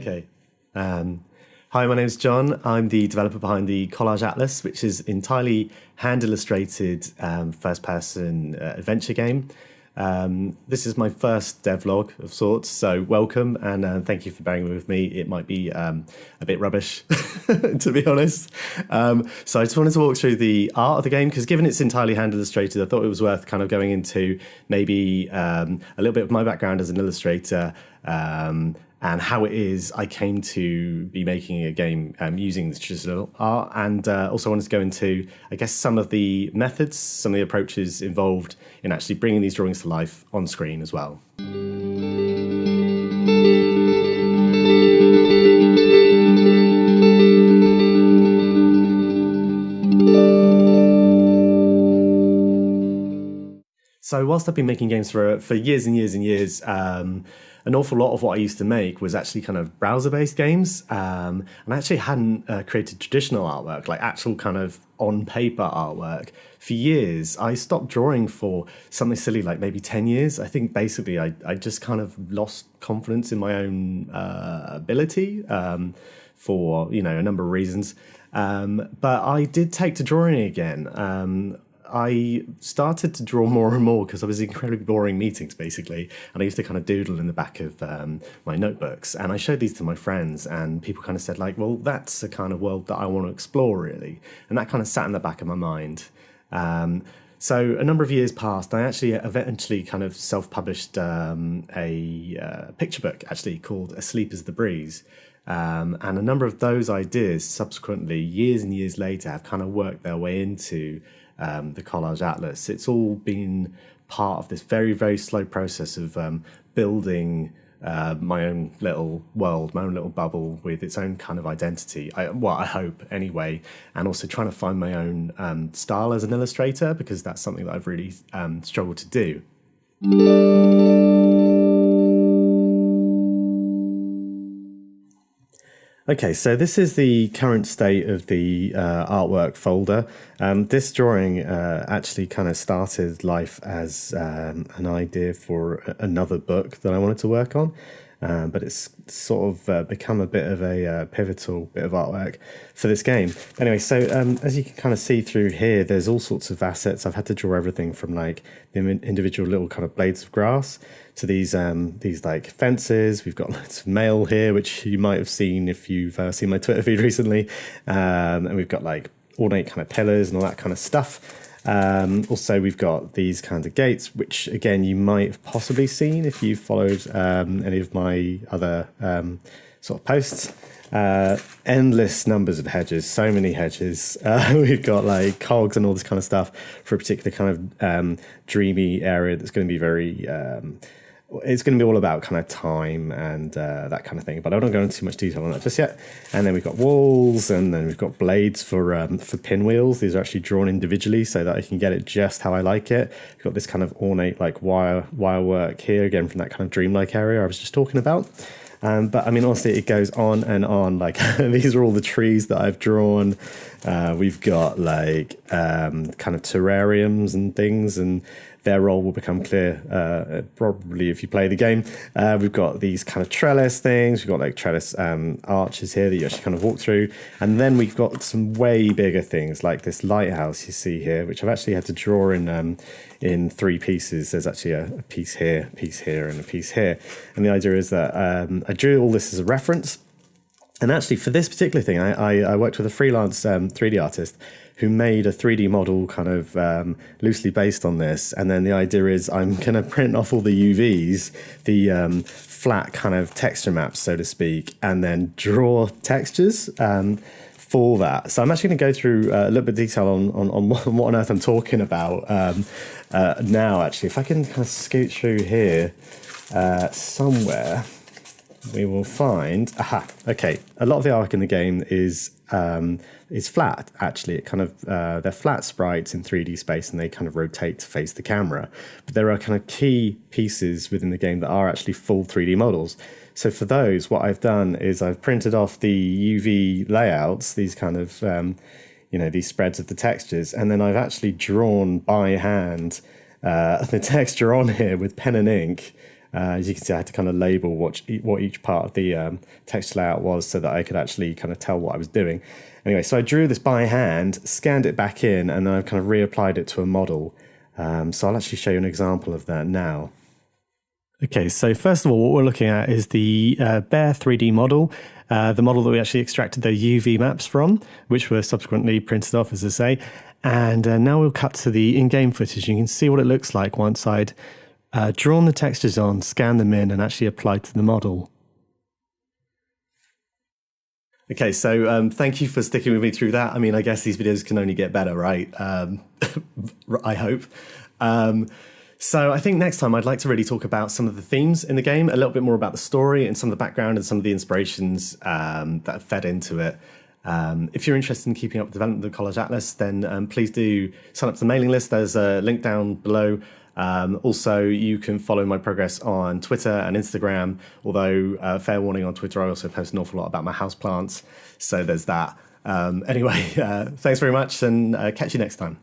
Okay. Um, Hi, my name's John. I'm the developer behind the Collage Atlas, which is entirely hand-illustrated first-person adventure game. This is my first devlog of sorts, so welcome and thank you for bearing with me. It might be a bit rubbish, to be honest. So I just wanted to walk through the art of the game, because given it's entirely hand-illustrated, I thought it was worth kind of going into maybe a little bit of my background as an illustrator, and how it is I came to be making a game using this traditional art, and also wanted to go into, I guess, some of the methods, some of the approaches involved in actually bringing these drawings to life on screen as well. So whilst I've been making games for years and years and years, an awful lot of what I used to make was actually kind of browser-based games. And I actually hadn't created traditional artwork, like actual kind of on-paper artwork, for years. I stopped drawing for something silly like maybe 10 years. I think basically I just kind of lost confidence in my own ability for, a number of reasons. But I did take to drawing again. I started to draw more and more because I was in incredibly boring meetings, basically. And I used to kind of doodle in the back of my notebooks. And I showed these to my friends, and people kind of said, like, well, that's the kind of world that I want to explore, really. And that kind of sat in the back of my mind. So a number of years passed. I actually eventually kind of self-published a picture book, actually, called Asleep as the Breeze. And a number of those ideas subsequently, years and years later, have kind of worked their way into the Collage Atlas. It's all been part of this very, very slow process of building my own little world, my own little bubble with its own kind of identity. I hope anyway, and also trying to find my own style as an illustrator, because that's something that I've really struggled to do. Okay, so this is the current state of the artwork folder. This drawing actually kind of started life as an idea for another book that I wanted to work on. But it's sort of become a bit of a pivotal bit of artwork for this game. Anyway, so as you can kind of see through here, there's all sorts of assets. I've had to draw everything from like the individual little kind of blades of grass to these like fences. We've got lots of mail here, which you might have seen if you've seen my Twitter feed recently. And we've got like ornate kind of pillars and all that kind of stuff. Also, we've got these kinds of gates, which again you might have possibly seen if you followed any of my other sort of posts. Endless numbers of hedges, so many hedges. We've got like cogs and all this kind of stuff for a particular kind of dreamy area that's going to be very it's going to be all about kind of time and that kind of thing, but I don't go into too much detail on that just yet. And then we've got walls, and then we've got blades for pinwheels. These are actually drawn individually so that I can get it just how I like it. We've got this kind of ornate like wire work here, again from that kind of dreamlike area I was just talking about. But I mean, honestly, it goes on and on. Like these are all the trees that I've drawn. We've got like kind of terrariums and things, and their role will become clear probably if you play the game. We've got these kind of trellis things. We've got like trellis arches here that you actually kind of walk through. And then we've got some way bigger things like this lighthouse you see here, which I've actually had to draw in three pieces. There's actually a piece here, and a piece here. And the idea is that I drew all this as a reference. And actually for this particular thing, I worked with a freelance 3D artist who made a 3D model kind of loosely based on this. And then the idea is I'm going to print off all the UVs, the flat kind of texture maps, so to speak, and then draw textures for that. So I'm actually going to go through a little bit of detail on what on earth I'm talking about now, actually. If I can kind of scoot through here somewhere, we will find, okay, a lot of the artwork in the game is flat, actually. It kind of they're flat sprites in 3D space, and they kind of rotate to face the camera. But there are kind of key pieces within the game that are actually full 3D models. So for those, what I've done is I've printed off the UV layouts, these kind of these spreads of the textures, and then I've actually drawn by hand the texture on here with pen and ink. As you can see, I had to kind of label what each part of the text layout was so that I could actually kind of tell what I was doing. Anyway, so I drew this by hand, scanned it back in, and then I've kind of reapplied it to a model. So I'll actually show you an example of that now. Okay, so first of all, what we're looking at is the bare 3D model, the model that we actually extracted the UV maps from, which were subsequently printed off, as I say. And now we'll cut to the in-game footage. You can see what it looks like once I'd drawn the textures on, scanned them in, and actually applied to the model. Okay, so thank you for sticking with me through that. I mean, I guess these videos can only get better, right? I hope. So I think next time I'd like to really talk about some of the themes in the game, a little bit more about the story and some of the background and some of the inspirations that have fed into it. If you're interested in keeping up with the development of the Collage Atlas, then please do sign up to the mailing list. There's a link down below. Also, you can follow my progress on Twitter and Instagram, although fair warning, on Twitter I also post an awful lot about my houseplants, so there's that. Anyway, thanks very much, and catch you next time.